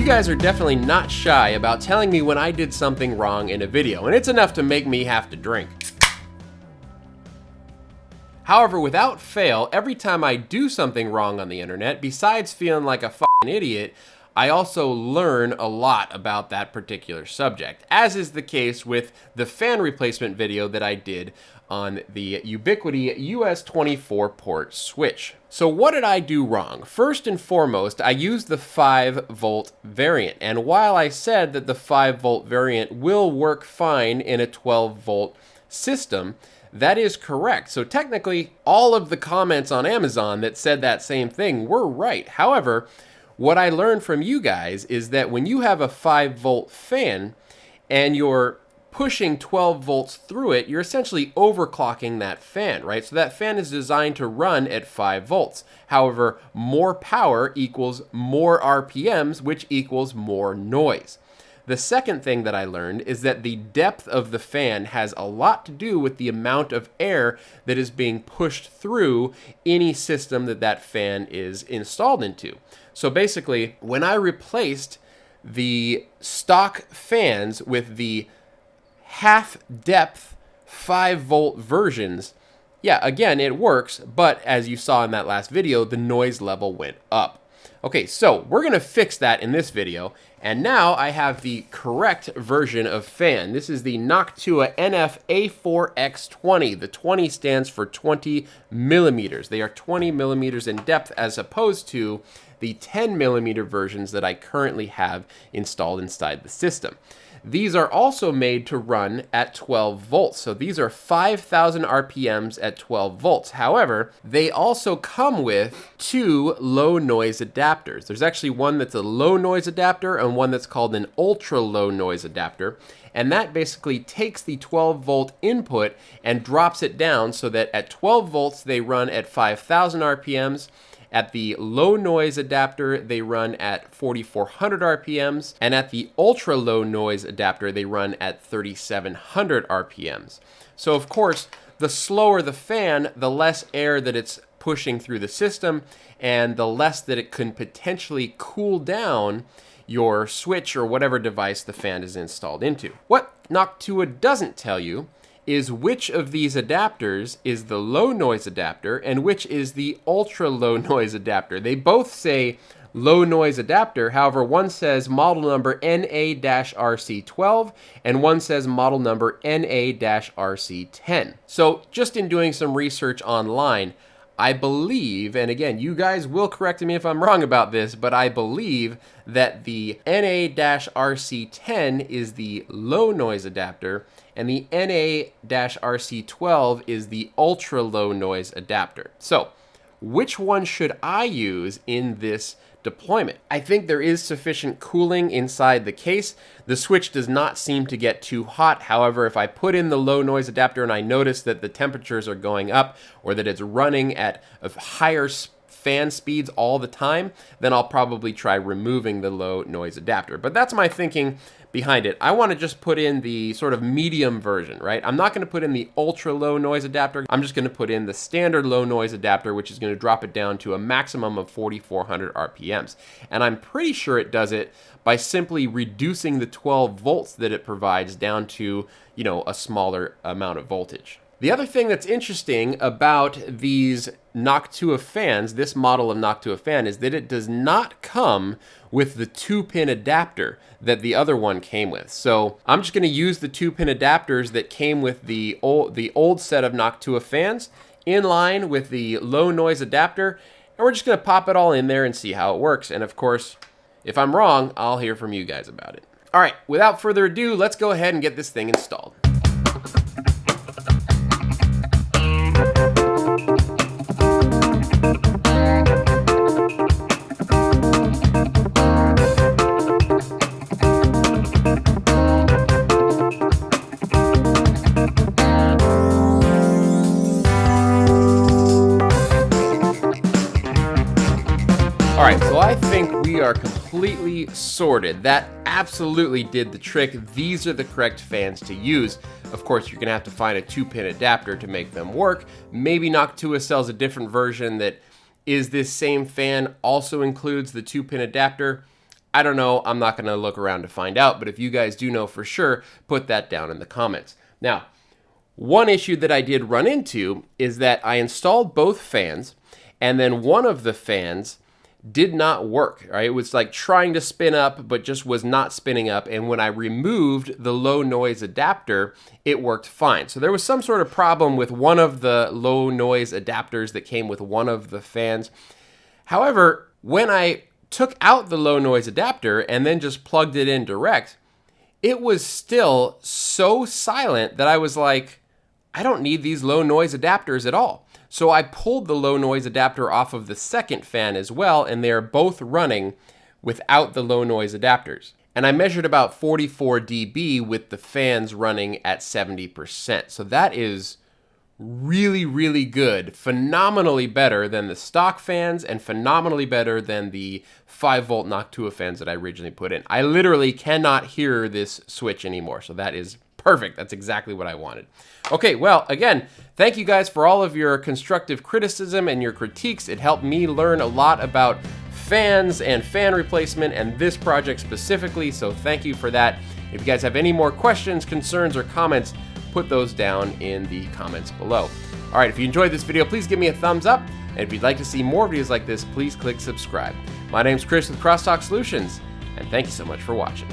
guys are definitely not shy about telling me when I did something wrong in a video, and it's enough to make me have to drink. However, without fail, every time I do something wrong on the internet, besides feeling like a fucking idiot, I also learn a lot about that particular subject, as is the case with the fan replacement video that I did on the Ubiquiti US-24 port switch. So what did I do wrong? First and foremost, I used the 5-volt variant, and while I said that the 5-volt variant will work fine in a 12-volt system, that is correct. So technically, all of the comments on Amazon that said that same thing were right. However, what I learned from you guys is that when you have a 5-volt fan and you're pushing 12 volts through it, you're essentially overclocking that fan, right? So that fan is designed to run at 5 volts. However, more power equals more RPMs, which equals more noise. The second thing that I learned is that the depth of the fan has a lot to do with the amount of air that is being pushed through any system that that fan is installed into. So basically, when I replaced the stock fans with the half-depth 5-volt versions, yeah, again, it works, but as you saw in that last video, the noise level went up. Okay, so we're gonna fix that in this video, and now I have the correct version of fan. This is the Noctua NF-A4X20. The 20 stands for 20 millimeters. They are 20 millimeters in depth as opposed to the 10 millimeter versions that I currently have installed inside the system. These are also made to run at 12 volts. So these are 5,000 RPMs at 12 volts. However, they also come with 2 low noise adapters. There's actually one that's a low noise adapter and one that's called an ultra low noise adapter. And that basically takes the 12 volt input and drops it down so that at 12 volts, they run at 5,000 RPMs. At the low noise adapter, they run at 4,400 RPMs, and at the ultra low noise adapter, they run at 3,700 RPMs. So of course, the slower the fan, the less air that it's pushing through the system, and the less that it can potentially cool down your switch or whatever device the fan is installed into. What Noctua doesn't tell you is which of these adapters is the low noise adapter and which is the ultra low noise adapter. They both say low noise adapter, however, one says model number NA-RC12 and one says model number NA-RC10. So just in doing some research online, I believe, and again, you guys will correct me if I'm wrong about this, but I believe that the NA-RC10 is the low noise adapter and the NA-RC12 is the ultra low noise adapter. So which one should I use in this deployment? I think there is sufficient cooling inside the case. The switch does not seem to get too hot. However, if I put in the low noise adapter and I notice that the temperatures are going up or that it's running at a higher fan speeds all the time, then I'll probably try removing the low noise adapter. But that's my thinking behind it. I want to just put in the sort of medium version, right? I'm not going to put in the ultra low noise adapter. I'm just going to put in the standard low noise adapter, which is going to drop it down to a maximum of 4,400 RPMs. And I'm pretty sure it does it by simply reducing the 12 volts that it provides down to, you know, a smaller amount of voltage. The other thing that's interesting about these Noctua fans, this model of Noctua fan, is that it does not come with the 2-pin adapter that the other one came with. So I'm just going to use the 2-pin adapters that came with the old set of Noctua fans in line with the low noise adapter, and we're just going to pop it all in there and see how it works. And of course, if I'm wrong, I'll hear from you guys about it. All right, without further ado, let's go ahead and get this thing installed. All right, so I think we are completely sorted. That absolutely did the trick. These are the correct fans to use. Of course, you're gonna have to find a 2-pin adapter to make them work. Maybe Noctua sells a different version that is this same fan, also includes the 2-pin adapter. I don't know. I'm not going to look around to find out, but if you guys do know for sure, put that down in the comments. Now, one issue that I did run into is that I installed both fans, and then one of the fans did not work, right? It was like trying to spin up, but just was not spinning up. And when I removed the low noise adapter, it worked fine. So there was some sort of problem with one of the low noise adapters that came with one of the fans. However, when I took out the low noise adapter and then just plugged it in direct, it was still so silent that I was like, I don't need these low noise adapters at all. So I pulled the low noise adapter off of the second fan as well, and they're both running without the low noise adapters. And I measured about 44 dB with the fans running at 70%. So that is really, really good. Phenomenally better than the stock fans and phenomenally better than the 5-volt Noctua fans that I originally put in. I literally cannot hear this switch anymore. So that is perfect. That's exactly what I wanted. Okay, well, again, thank you guys for all of your constructive criticism and your critiques. It helped me learn a lot about fans and fan replacement and this project specifically, so thank you for that. If you guys have any more questions, concerns, or comments, put those down in the comments below. All right, if you enjoyed this video, please give me a thumbs up, and if you'd like to see more videos like this, please click subscribe. My name's Chris with Crosstalk Solutions, and thank you so much for watching.